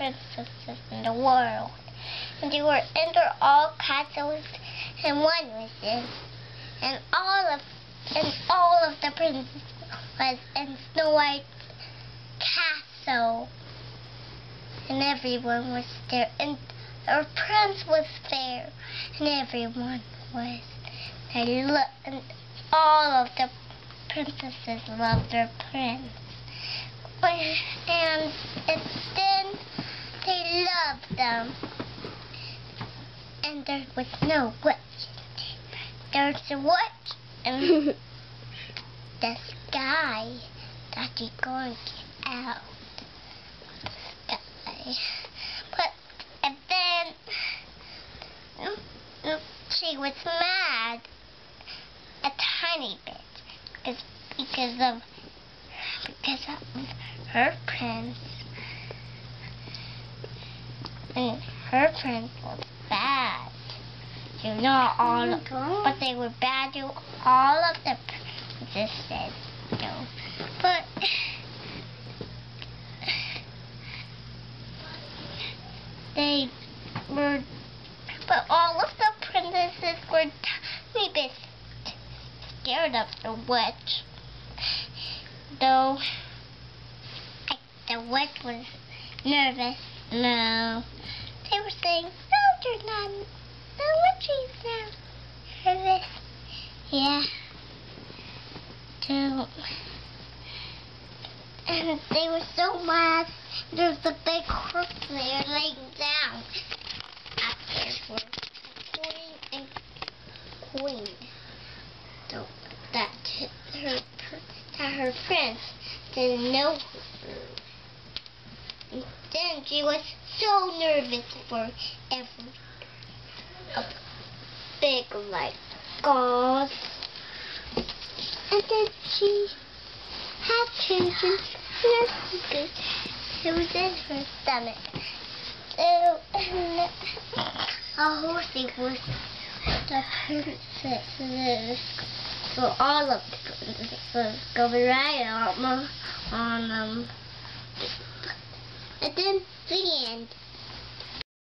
princesses in the world. And they were under all castles and wondresses. And all of the princesses was in Snow White's castle. And everyone was there. And her prince was there. And everyone was. And all of the princesses loved their prince. And then they loved them. And there was no witch. There's a witch in the sky that you're going to get out. Sky. And then she was mad a tiny bit because of her prince. And her prince was bad. Not all, but they were bad to all of the princesses. But all of the princesses were tiny bit scared of the witch. Though the witch was nervous. No. They were saying, no, you're not. The witch is not nervous. Yeah. And they were so mad. There's a big crook there laying down. Up there were queen and queen. So that her prince didn't know her. And then she was so nervous for a big like gauze. And then she had children in her secret. It was in her stomach. And a horsey was the princesses. So all of the princesses go right on them. And then the end.